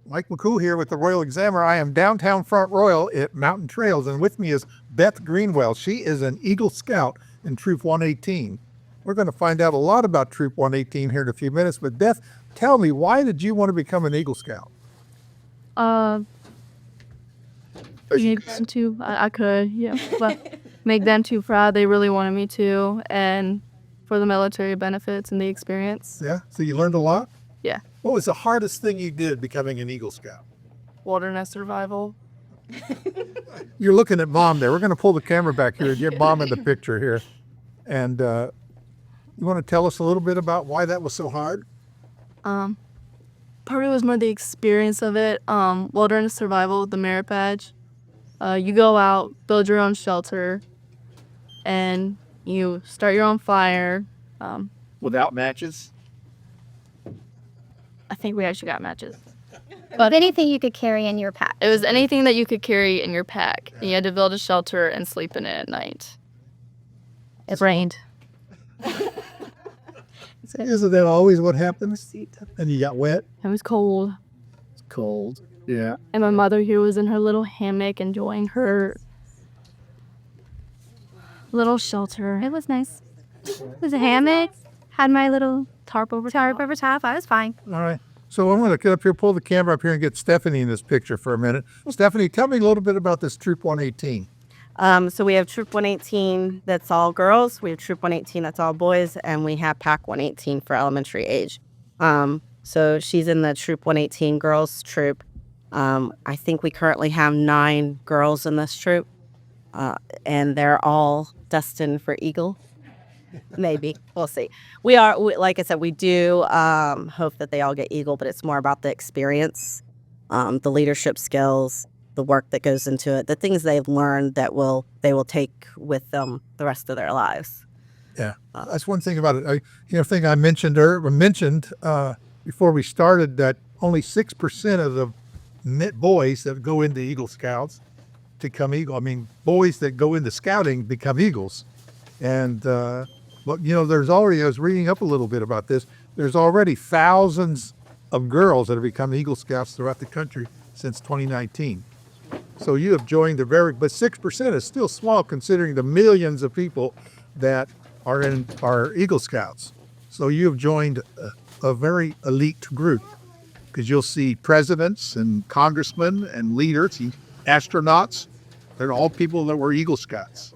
Mike McCool here with the Royal Examiner. I am downtown Front Royal at Mountain Trails, and with me is Beth Greenwell. She is an Eagle Scout in Troop 118. We're going to find out a lot about Troop 118 here in a few minutes, but Beth, tell me, why did you want to become an Eagle Scout? Make them too. I could, yeah, but make them too proud. They really wanted me to, and for the military benefits and the experience. Yeah, so you learned a lot? Yeah. What was the hardest thing you did becoming an Eagle Scout? Wilderness survival. You're looking at Mom there. We're going to pull the camera back here and get Mom in the picture here. And you want to tell us a little bit about why that was so hard? Part of it was more the experience of it. Wilderness survival, the merit badge. You go out, build your own shelter, and you start your own fire. Without matches? I think we actually got matches. But anything you could carry in your pack. It was anything that you could carry in your pack. And you had to build a shelter and sleep in it at night. It rained. Isn't that always what happens? And you got wet? It was cold. It's cold. Yeah. And my mother here was in her little hammock enjoying her little shelter. It was nice. It was a hammock. Had my little Tarp over tarp top. over top. I was fine. All right. So I'm going to get up here, pull the camera up here, and get Stephanie in this picture for a minute. Stephanie, tell me a little bit about this Troop 118. So we have Troop 118 that's all girls, we have Troop 118 that's all boys, and we have Pack 118 for elementary age. So she's in the Troop 118 girls troop. I think we currently have 9 girls in this troop, and they're all destined for Eagle. Maybe. We'll see. Like I said, we do hope that they all get Eagle, but it's more about the experience, the leadership skills, the work that goes into it, the things they've learned that they will take with them the rest of their lives. Yeah, that's one thing about it. Thing I mentioned before we started, that only 6% of the boys that go into Eagle Scouts become Eagle. I mean, boys that go into scouting become Eagles. And, there's already, I was reading up a little bit about this, there's already thousands of girls that have become Eagle Scouts throughout the country since 2019. So you have joined but 6% is still small considering the millions of people that are Eagle Scouts. So you have joined a very elite group, because you'll see presidents and congressmen and leaders, and astronauts. They're all people that were Eagle Scouts.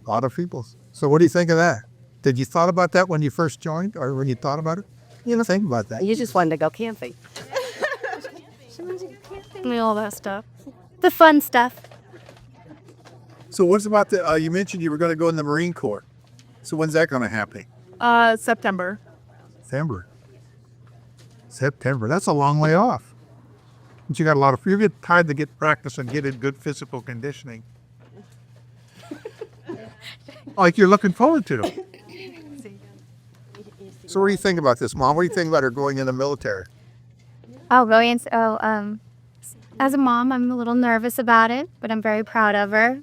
A lot of people. So what do you think of that? Did you thought about that when you first joined, or when you thought about it? You didn't think about that. You just wanted to go camping. All that stuff. The fun stuff. So what's about you mentioned you were going to go in the Marine Corps. So when's that going to happen? September. September. That's a long way off. But you got you get time to get practice and get in good physical conditioning. Like you're looking forward to it. So what do you think about this, Mom? What do you think about her going in the military? As a mom, I'm a little nervous about it, but I'm very proud of her.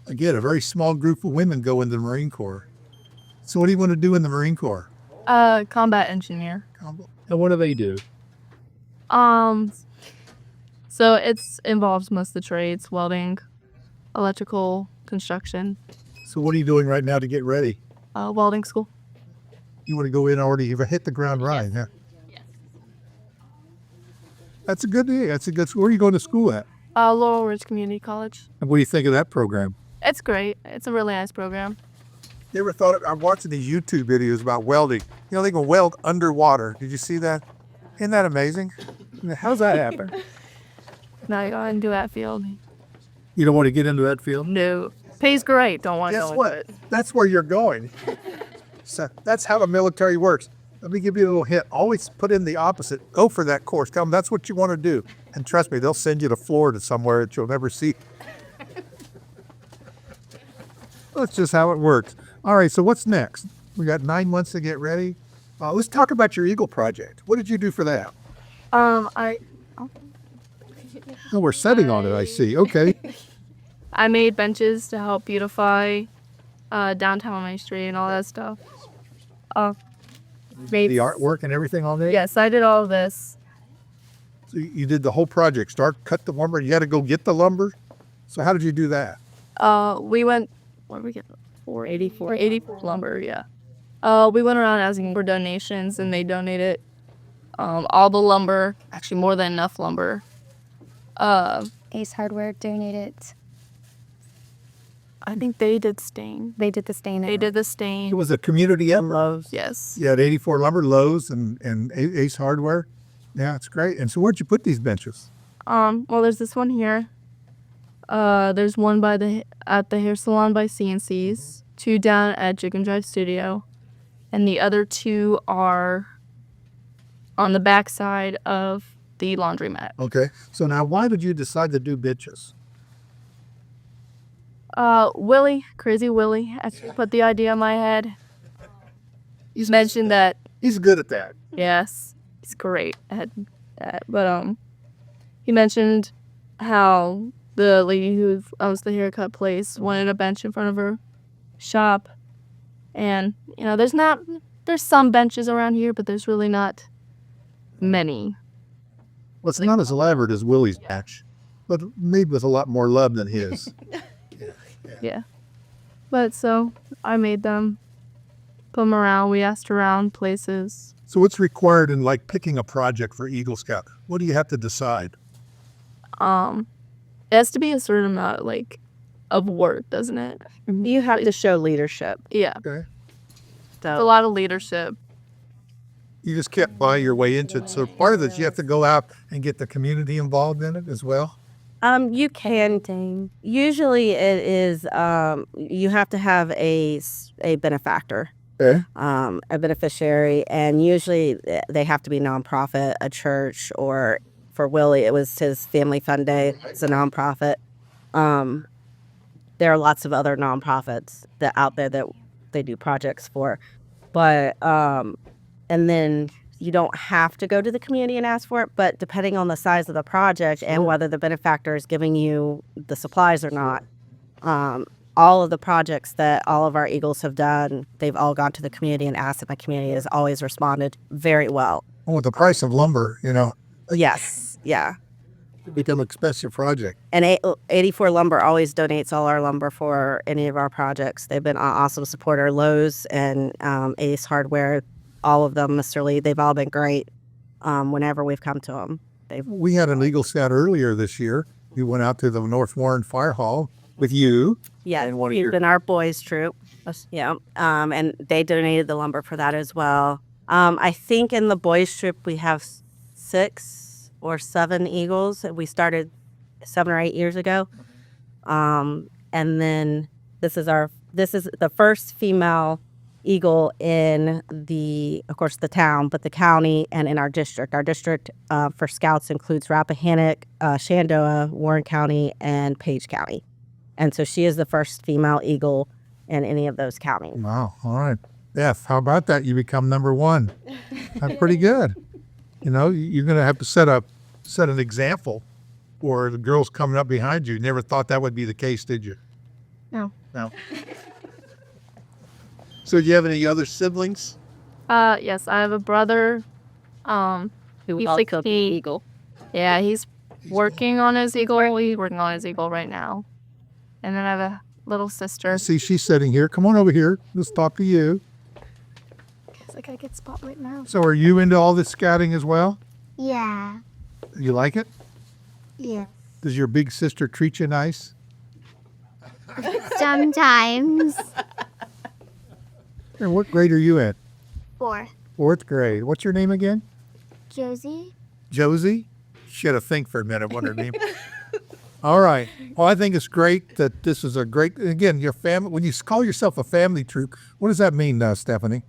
Again, a very small group of women go into the Marine Corps. So what do you want to do in the Marine Corps? Combat engineer. And what do they do? So it involves most of the trades: welding, electrical, construction. So what are you doing right now to get ready? Welding school. You want to go in already? You've hit the ground running, yeah? Yes. That's a good day. Where are you going to school at? Laurel Ridge Community College. And what do you think of that program? It's great. It's a really nice program. You ever thought I'm watching these YouTube videos about welding. They can weld underwater. Did you see that? Isn't that amazing? How's that happen? Now you go ahead and do that field. You don't want to get into that field? No. Pays great. Don't want to Guess go what? into it. That's where you're going. So that's how the military works. Let me give you a little hint. Always put in the opposite. Go for that course. Tell them that's what you want to do. And trust me, they'll send you to Florida somewhere that you'll never see. That's just how it works. All right, so what's next? We got 9 months to get ready. Let's talk about your Eagle project. What did you do for that? Oh, we're setting on it, I see. Okay. I made benches to help beautify downtown Main Street and all that stuff. The artwork and everything on there? Yes, I did all of this. So you did the whole project, cut the lumber. You had to go get the lumber. So how did you do that? We went, what did we get? 484 lumber, yeah. We went around asking for donations, and they donated all the lumber, actually more than enough lumber. Ace Hardware donated. I think they did stain. They did the stain. They did the It stain. was a community effort. Lowe's. Yes. You had 84 Lumber, Lowe's, and Ace Hardware. Yeah, it's great. And so where'd you put these benches? Well, there's this one here. There's one at the hair salon by CNC's, 2 down at Chicken Drive Studio, and the other 2 are on the back side of the laundromat. Okay. So now why did you decide to do benches? Crazy Willie, actually put the idea in my head. He's mentioned that. He's good at that. Yes, he's great at that. But he mentioned how the lady who owns the haircut place wanted a bench in front of her shop, and there's some benches around here, but there's really not many. Well, it's not as elaborate as Willie's bench, but made with a lot more love than his. Yeah. But so I made them, put them around. We asked around places. So what's required in like picking a project for Eagle Scout? What do you have to decide? It has to be a certain amount of work, doesn't it? You have to show leadership. Yeah. Okay. A So lot of leadership. You just can't buy your way into it. So part of this, you have to go out and get the community involved in it as well. you can. Usually it is you have to have a benefactor. Okay. A beneficiary, and usually they have to be nonprofit, a church, or for Willie, it was his family fun day. It's a nonprofit. There are lots of other nonprofits that out there that they do projects for, but and then you don't have to go to the community and ask for it, but depending on the size of the project and whether the benefactor is giving you the supplies or not. All of the projects that all of our Eagles have done, they've all gone to the community and asked, and the community has always responded very well. Oh, with the price of lumber, Yes, yeah. it become an expensive project. And 84 Lumber always donates all our lumber for any of our projects. They've been an awesome supporter. Lowe's and Ace Hardware, all of them, Mr. Lee, they've all been great whenever we've come to them. We had an Eagle Scout earlier this year. We went out to the North Warren Fire Hall with you. Yeah, And one of he's your- been our boys' troop. Yeah, and they donated the lumber for that as well. I think in the boys' troop we have 6 or 7 Eagles. We started 7 or 8 years ago, and then this is the first female Eagle in of course, the town, but the county and in our district. Our district for Scouts includes Rappahannock, Shenandoah, Warren County, and Page County. And so she is the first female Eagle in any of those counties. Wow. All right. Beth, how about that? You become number 1. That's pretty good. You're going to have to set an example for the girls coming up behind you. Never thought that would be the case, did you? No. No. So do you have any other siblings? Yes, I have a brother. Who He's also 16. Eagle. Yeah, he's working on his eagle. He's working on his eagle right now. And then I have a little sister. See, she's sitting here. Come on over here. Let's talk to you. It's like I get spotlight now. So are you into all this scouting as well? Yeah. You like it? Yeah. Does your big sister treat you nice? Sometimes. And what grade are you in? 4. 4th grade. What's your name again? Josie. Josie? She had to think for a minute what her name. All right. Well, I think it's great that this is again, your family, when you call yourself a family troop, what does that mean, Stephanie?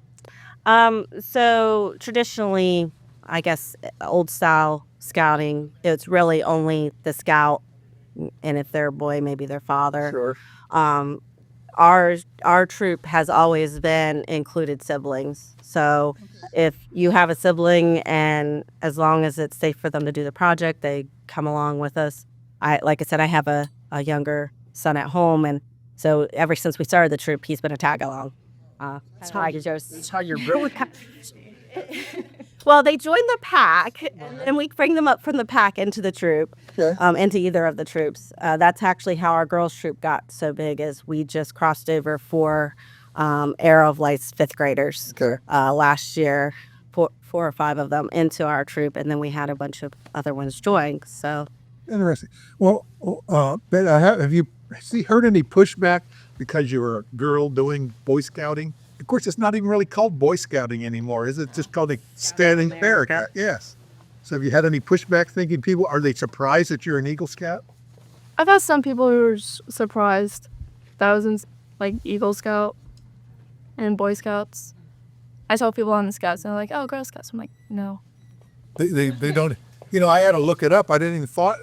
So traditionally, I guess, old style scouting, it's really only the scout, and if they're a boy, maybe their father. Sure. Our troop has always been included siblings. So if you have a sibling, and as long as it's safe for them to do the project, they come along with us. Like I said, I have a younger son at home, and so ever since we started the troop, he's been a tag along. That's how you're really. Well, they join the pack, and then we bring them up from the pack into the troop, Okay. into either of the troops. That's actually how our girls' troop got so big, is we just crossed over 4 Arrow of Light's 5th graders Okay. last year, 4 or 5 of them into our troop, and then we had a bunch of other ones join. So Interesting. Well, Ben, have you heard any pushback because you were a girl doing Boy Scouting? Of course, it's not even really called Boy Scouting anymore, is it? Just called a standing America. Yes. So have you had any pushback thinking people, are they surprised that you're an Eagle Scout? I've had some people who were surprised that I was in like Eagle Scout and Boy Scouts. I told people on the Scouts and they're like, "Oh, Girl Scouts." I'm like, "No." They don't, I had to look it up. I didn't even thought,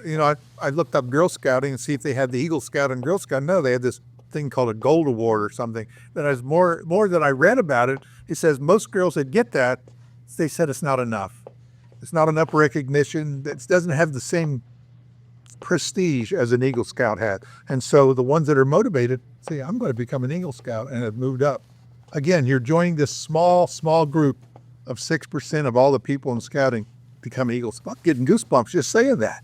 I looked up Girl Scouting and see if they had the Eagle Scout and Girl Scout. No, they had this thing called a Gold Award or something. That as more that I read about it, it says most girls that get that, they said it's not enough. It's not enough recognition. It doesn't have the same prestige as an Eagle Scout had. And so the ones that are motivated say, I'm going to become an Eagle Scout, and have moved up. Again, you're joining this small group of 6% of all the people in scouting become Eagle Scouts. I'm getting goosebumps just saying that.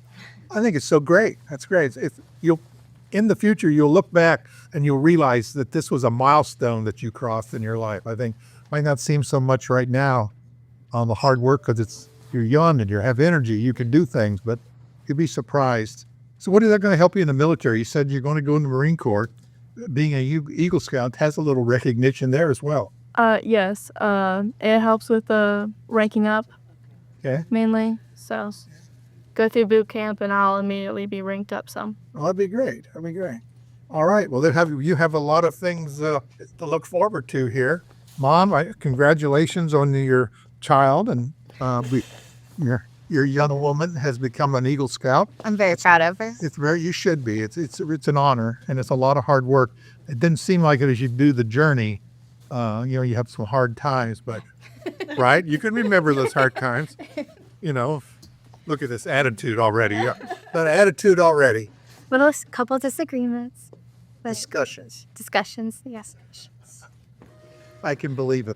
I think it's so great. That's great. If you'll, in the future, you'll look back and you'll realize that this was a milestone that you crossed in your life. I think it might not seem so much right now on the hard work because you're young and you have energy. You can do things, but you'd be surprised. So what is that going to help you in the military? You said you're going to go in the Marine Corps. Being a Eagle Scout has a little recognition there as well. Yes. It helps with ranking up Okay. mainly. So go through boot camp and I'll immediately be ranked up some. Well, that'd be great. That'd be great. All right. Well, you have a lot of things to look forward to here. Mom, congratulations on your child, and your young woman has become an Eagle Scout. I'm very proud of her. You should be. It's an honor, and it's a lot of hard work. It didn't seem like it as you do the journey. You have some hard times, but right? You can remember those hard times. Look at this attitude already. Yeah. That attitude already. Little couple disagreements. Discussions. Discussions, yes. I can believe it.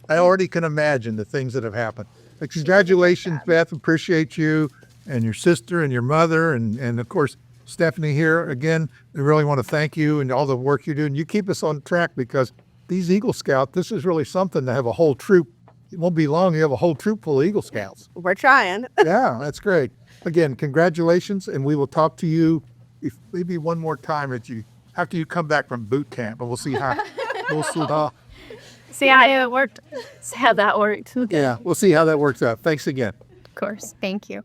I already can imagine the things that have happened. But congratulations, Beth. Appreciate you and your sister and your mother and of course, Stephanie here. Again, we really want to thank you and all the work you do. And you keep us on track because these Eagle Scouts, this is really something to have a whole troop. It won't be long. You have a whole troop full of Eagle Scouts. we're trying. Yeah, that's great. Again, congratulations. And we will talk to you maybe one more time after you come back from boot camp, and we'll see how See how it worked. See how that worked. yeah, we'll see how that works out. Thanks again. Of course. Thank you.